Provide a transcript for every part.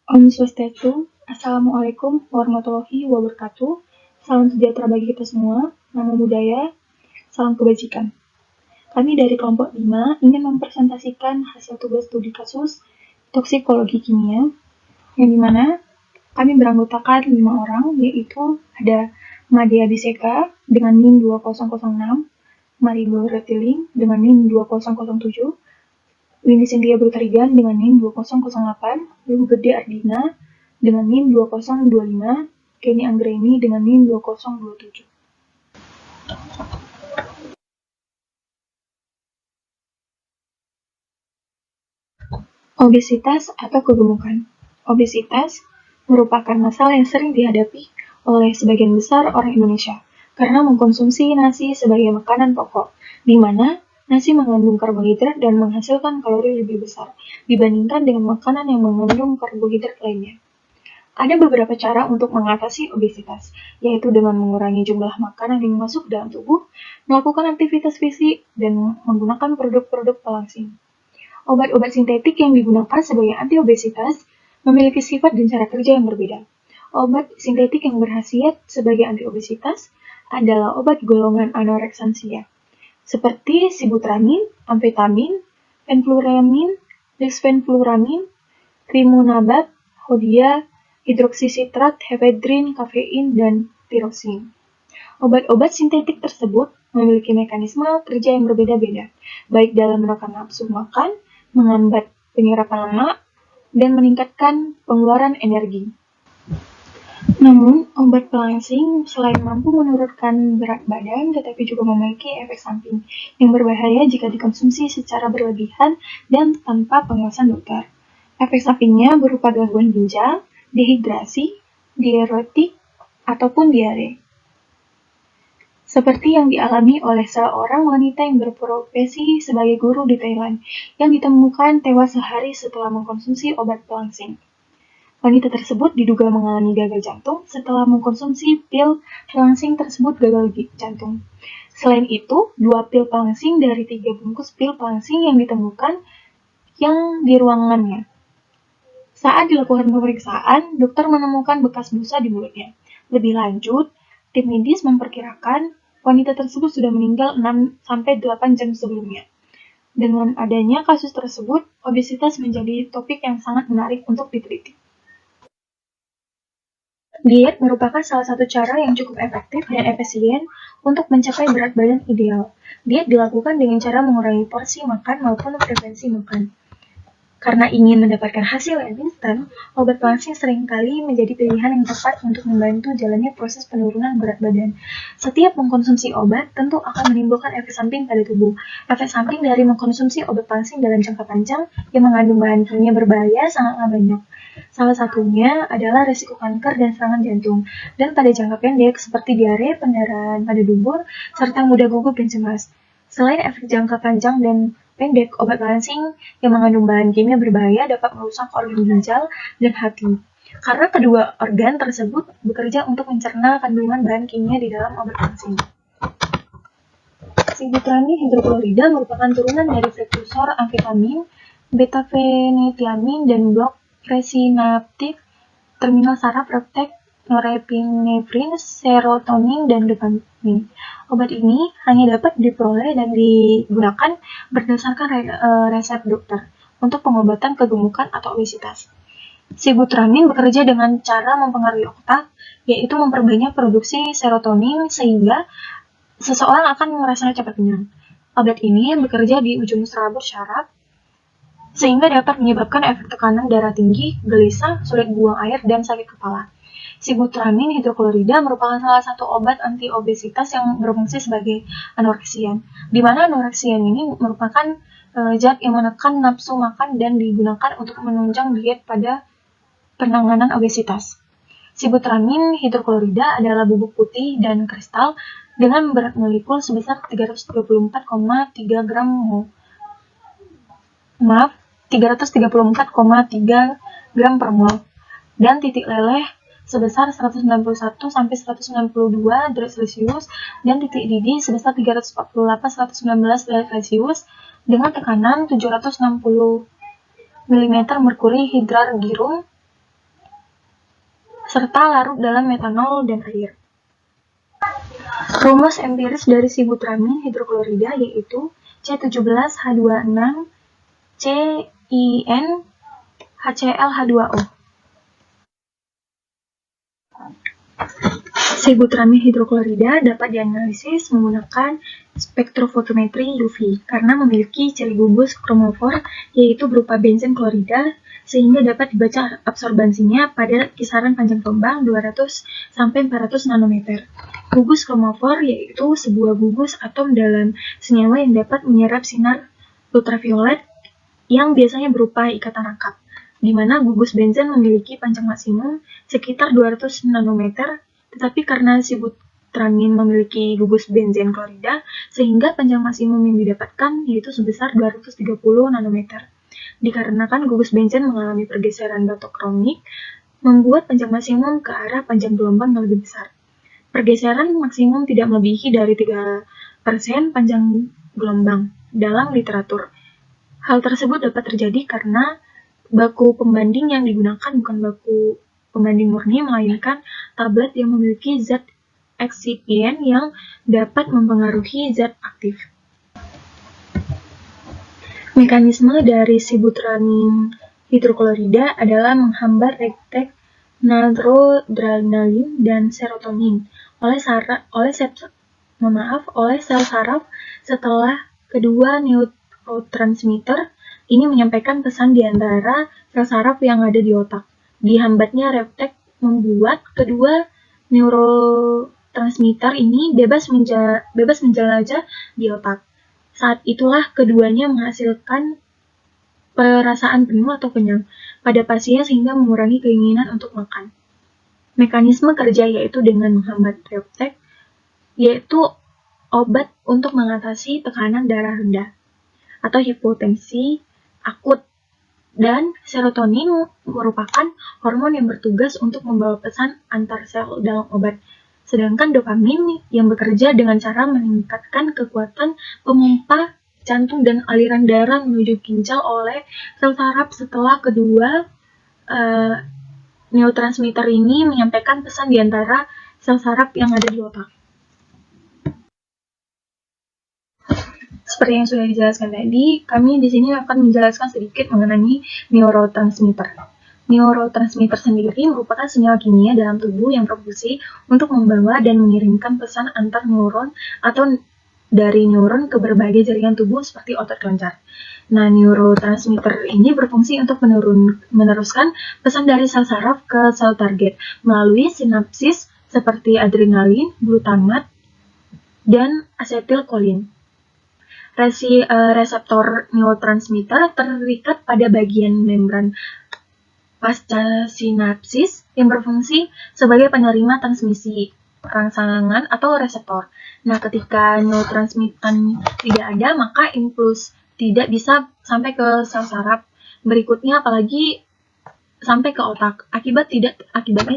Om Swastiastu, Assalamualaikum warahmatullahi wabarakatuh. Salam sejahtera bagi kita semua, namo buddhaya, salam kebajikan. Kami dari kelompok 5 ingin mempresentasikan hasil tugas studi kasus toksikologi kimia, yang dimana kami beranggotakan 5 orang, yaitu ada Madea Biseka dengan NIM 2006, Marigo Retiling dengan NIM 2007, Windy Cynthia Brutarigan dengan NIM 2008, Ibu Gede Ardina dengan NIM 2025, Kenny Anggreni dengan NIM 2027. Obesitas atau kegemukan. Obesitas merupakan masalah yang sering dihadapi oleh sebagian besar orang Indonesia karena mengkonsumsi nasi sebagai makanan pokok, di mana nasi mengandung karbohidrat dan menghasilkan kalori lebih besar dibandingkan dengan makanan yang mengandung karbohidrat lainnya. Ada beberapa cara untuk mengatasi obesitas, yaitu dengan mengurangi jumlah makanan yang masuk dalam tubuh, melakukan aktivitas fisik, dan menggunakan produk-produk pelangsing. Obat-obat sintetik yang digunakan sebagai anti-obesitas memiliki sifat dan cara kerja yang berbeda. Obat sintetik yang berkhasiat sebagai anti-obesitas adalah obat golongan anoreksansia, seperti sibutramin, amfetamin, fenfluramin, lisfenfluramin, rimonabad, hodia, hidroksisitrat, hefedrin, kafein, dan tirosin. Obat-obat sintetik tersebut memiliki mekanisme kerja yang berbeda-beda, baik dalam menekan nafsu makan, menghambat penyerapan lemak, dan meningkatkan pengeluaran energi. Namun, obat pelangsing selain mampu menurunkan berat badan, tetapi juga memiliki efek samping yang berbahaya jika dikonsumsi secara berlebihan dan tanpa pengawasan dokter. Efek sampingnya berupa gangguan ginjal, dehidrasi, diuretik, ataupun diare. Seperti yang dialami oleh seorang wanita yang berprofesi sebagai guru di Thailand, yang ditemukan tewas sehari setelah mengkonsumsi obat pelangsing. Wanita tersebut diduga mengalami gagal jantung setelah mengkonsumsi pil pelangsing tersebut gagal jantung. Selain itu, 2 pil pelangsing dari 3 bungkus pil pelangsing yang ditemukan yang di ruangannya. Saat dilakukan pemeriksaan, dokter menemukan bekas busa di mulutnya. Lebih lanjut, tim medis memperkirakan wanita tersebut sudah meninggal 6-8 jam sebelumnya. Dengan adanya kasus tersebut, obesitas menjadi topik yang sangat menarik untuk diteliti. Diet merupakan salah satu cara yang cukup efektif dan efisien untuk mencapai berat badan ideal. Diet dilakukan dengan cara mengurangi porsi makan maupun frekuensi makan. Karena ingin mendapatkan hasil yang instan, obat pelangsing seringkali menjadi pilihan yang tepat untuk membantu jalannya proses penurunan berat badan. Setiap mengkonsumsi obat tentu akan menimbulkan efek samping pada tubuh. Efek samping dari mengkonsumsi obat pelangsing dalam jangka panjang yang mengandung bahan kimia berbahaya sangatlah banyak. Salah satunya adalah risiko kanker dan serangan jantung, dan pada jangka pendek seperti diare, pendarahan pada dubur, serta mudah gugup dan cemas. Selain efek jangka panjang dan pendek, obat pelangsing yang mengandung bahan kimia berbahaya dapat merusak organ ginjal dan hati. Karena kedua organ tersebut bekerja untuk mencerna kandungan bahan kimia di dalam obat pelangsing. Sibutramine hidroklorida merupakan turunan dari prekursor amfetamin, beta-fenetilamin, dan blok presinaptif terminal saraf reptek norepinefrin, serotonin, dan dopamin. Obat ini hanya dapat diperoleh dan digunakan berdasarkan resep dokter untuk pengobatan kegemukan atau obesitas. Sibutramine bekerja dengan cara mempengaruhi otak, yaitu memperbanyak produksi serotonin sehingga seseorang akan merasa cepat kenyang. Obat ini bekerja di ujung serabut syaraf sehingga dapat menyebabkan efek tekanan darah tinggi, gelisah, sulit buang air, dan sakit kepala. Sibutramine hidroklorida merupakan salah satu obat anti-obesitas yang berfungsi sebagai anoreksian, di mana anoreksian ini merupakan zat yang menekan nafsu makan dan digunakan untuk menunjang diet pada penanganan obesitas. Sibutramine hidroklorida adalah bubuk putih dan kristal dengan berat molekul sebesar 334,3 gram mol. 334,3 gram per mol, dan titik leleh sebesar 191-192 derajat Celcius dan titik didih sebesar 348-119 derajat Celcius dengan tekanan 760 mm merkuri hidrar girum serta larut dalam metanol dan air. Rumus empiris dari sibutramin hidroklorida yaitu C17H26CIN HClH2O. Sibutramin hidroklorida dapat dianalisis menggunakan spektrofotometri UV karena memiliki ciri gugus kromofor yaitu berupa benzen klorida sehingga dapat dibaca absorbansinya pada kisaran panjang gelombang 200 sampai 400 nanometer. Gugus kromofor yaitu sebuah gugus atom dalam senyawa yang dapat menyerap sinar ultraviolet yang biasanya berupa ikatan rangkap, di mana gugus benzen memiliki panjang maksimum sekitar 200 nanometer, tetapi karena sibutramin memiliki gugus benzen klorida, sehingga panjang maksimum yang didapatkan yaitu sebesar 230 nanometer. Dikarenakan gugus benzen mengalami pergeseran batokromik, membuat panjang maksimum ke arah panjang gelombang yang lebih besar. Pergeseran maksimum tidak melebihi dari 3% panjang gelombang dalam literatur. Hal tersebut dapat terjadi karena baku pembanding yang digunakan bukan baku pembanding murni, melainkan tablet yang memiliki zat eksipien yang dapat mempengaruhi zat aktif. Mekanisme dari sibutramin hidroklorida adalah menghambat rektek noradrenalin dan serotonin oleh sel saraf setelah kedua neurotransmitter ini menyampaikan pesan di antara sel saraf yang ada di otak. Dihambatnya reptek membuat kedua neurotransmitter ini bebas menjelajah di otak. Saat itulah keduanya menghasilkan perasaan penuh atau kenyang pada pasien sehingga mengurangi keinginan untuk makan. Mekanisme kerja yaitu dengan menghambat reptek, yaitu obat untuk mengatasi tekanan darah rendah atau hipotensi akut. Dan serotonin merupakan hormon yang bertugas untuk membawa pesan antar sel dalam obat. Sedangkan dopamin yang bekerja dengan cara meningkatkan kekuatan pemompa jantung dan aliran darah menuju ginjal oleh sel saraf setelah kedua neurotransmitter ini menyampaikan pesan di antara sel saraf yang ada di otak. Seperti yang sudah dijelaskan tadi, kami di sini akan menjelaskan sedikit mengenai neurotransmitter. Neurotransmitter sendiri merupakan senyawa kimia dalam tubuh yang berfungsi untuk membawa dan mengirimkan pesan antar neuron atau dari neuron ke berbagai jaringan tubuh seperti otot kelenjar. Nah, neurotransmitter ini berfungsi untuk meneruskan pesan dari sel saraf ke sel target melalui sinapsis seperti adrenalin, glutamat, dan asetilkolin. Reseptor neurotransmitter terikat pada bagian membran pasca sinapsis yang berfungsi sebagai penerima transmisi rangsangan atau reseptor. Nah, ketika neurotransmitter tidak ada, maka impuls tidak bisa sampai ke sel saraf berikutnya, apalagi sampai ke otak. Akibatnya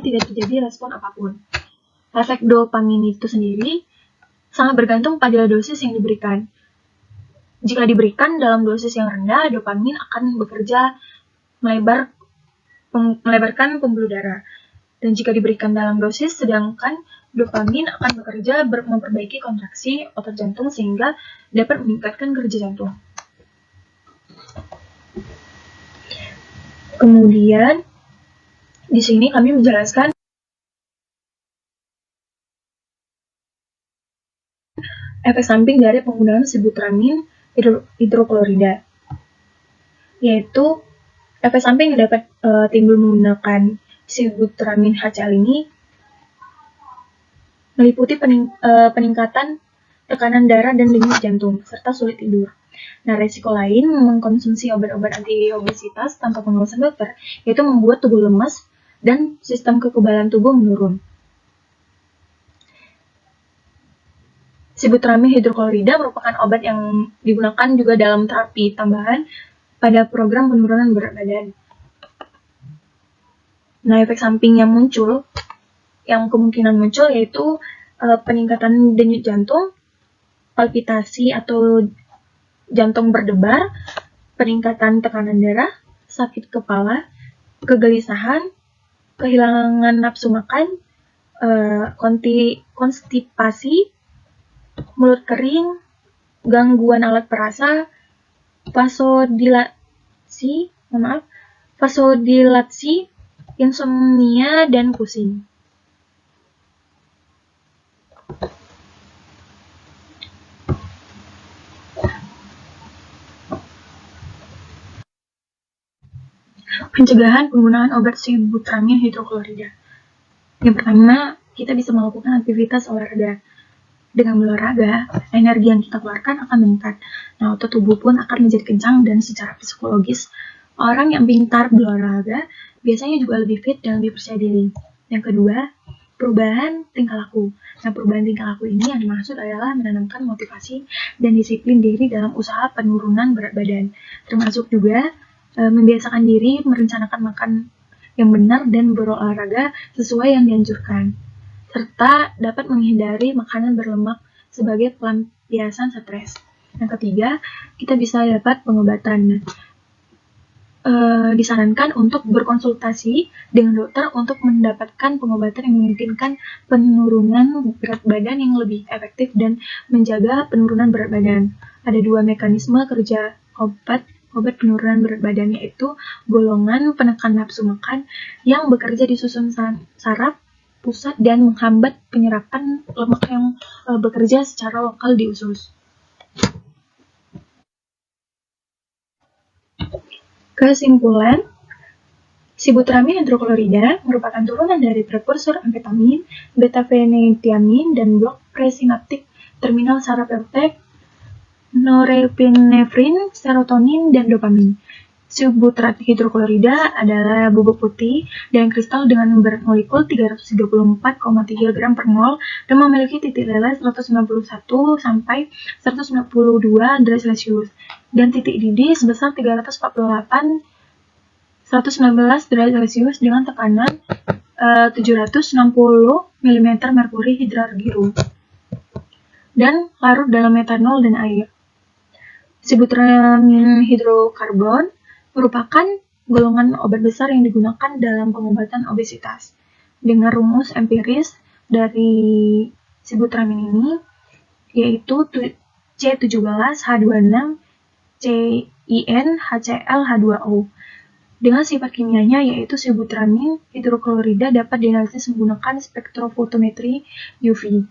tidak terjadi respon apapun. Efek dopamin itu sendiri sangat bergantung pada dosis yang diberikan. Jika diberikan dalam dosis yang rendah, dopamin akan bekerja melebarkan pembuluh darah. Dan jika diberikan dalam dosis sedangkan, dopamin akan bekerja memperbaiki kontraksi otot jantung sehingga dapat meningkatkan kerja jantung. Kemudian, di sini kami menjelaskan efek samping dari penggunaan sibutramin hidroklorida, yaitu efek samping yang dapat timbul menggunakan sibutramin HCl ini meliputi peningkatan tekanan darah dan denyut jantung, serta sulit tidur. Nah, resiko lain mengkonsumsi obat-obat anti obesitas tanpa pengawasan dokter, yaitu membuat tubuh lemas dan sistem kekebalan tubuh menurun. Sibutramin hidroklorida merupakan obat yang digunakan juga dalam terapi tambahan pada program penurunan berat badan. Nah, efek samping yang kemungkinan muncul yaitu peningkatan denyut jantung, palpitasi atau jantung berdebar, peningkatan tekanan darah, sakit kepala, kegelisahan, kehilangan nafsu makan, konstipasi, mulut kering, gangguan alat perasa, vasodilasi, insomnia, dan pusing. Pencegahan penggunaan obat sibutramine hidroklorida. Yang pertama, kita bisa melakukan aktivitas olahraga. Dengan berolahraga, energi yang kita keluarkan akan meningkat. Nah, otot tubuh pun akan menjadi kencang dan secara psikologis, orang yang pintar berolahraga biasanya juga lebih fit dan lebih percaya diri. Yang kedua, perubahan tingkah laku. Nah, perubahan tingkah laku ini yang dimaksud adalah menanamkan motivasi dan disiplin diri dalam usaha penurunan berat badan. Termasuk juga membiasakan diri merencanakan makan yang benar dan berolahraga sesuai yang dianjurkan, serta dapat menghindari makanan berlemak sebagai pelampiasan stres. Yang ketiga, kita bisa dapat pengobatan. Disarankan untuk berkonsultasi dengan dokter untuk mendapatkan pengobatan yang memungkinkan penurunan berat badan yang lebih efektif dan menjaga penurunan berat badan. Ada 2 mekanisme kerja obat penurunan berat badan, yaitu golongan penekan nafsu makan yang bekerja di susun saraf pusat dan menghambat penyerapan lemak yang bekerja secara lokal di usus. Kesimpulan, sibutramine hidroklorida merupakan turunan dari prekursor amfetamin, beta-phenethiamine, dan blok presinaptik terminal saraf efek norepinefrin, serotonin, dan dopamin. Sibutramine hidroklorida adalah bubuk putih dan kristal dengan berat molekul 334,3 gram per mol dan memiliki titik leleh 191 sampai 192 derajat Celcius dan titik didih sebesar 348 119 derajat Celcius dengan tekanan 760 mm merkuri hidrargyrum dan larut dalam metanol dan air. Sibutramine hidrokarbon merupakan golongan obat besar yang digunakan dalam pengobatan obesitas. Dengan rumus empiris dari sibutramine ini, yaitu C17H26 CinHCl H2O. Dengan sifat kimianya yaitu sibutramine hidroklorida dapat dianalisis menggunakan spektrofotometri UV.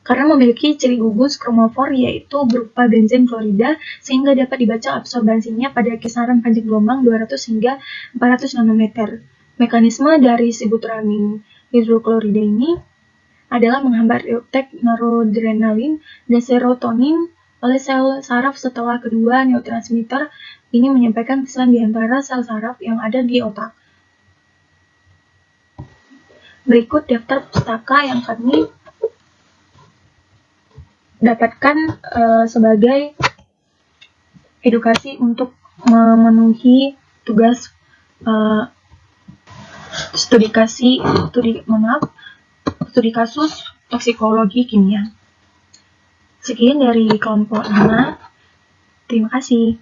Karena memiliki ciri gugus kromofor yaitu berupa benzen klorida sehingga dapat dibaca absorbansinya pada kisaran panjang gelombang 200 hingga 400 nanometer. Mekanisme dari sibutramine hidroklorida ini adalah menghambat reuptake noradrenalin dan serotonin oleh sel saraf setelah kedua neurotransmitter ini menyampaikan pesan di antara sel saraf yang ada di otak. Berikut daftar pustaka yang kami dapatkan sebagai edukasi untuk memenuhi tugas studi kasus toksikologi kimia. Sekian dari kelompok 5. Terima kasih.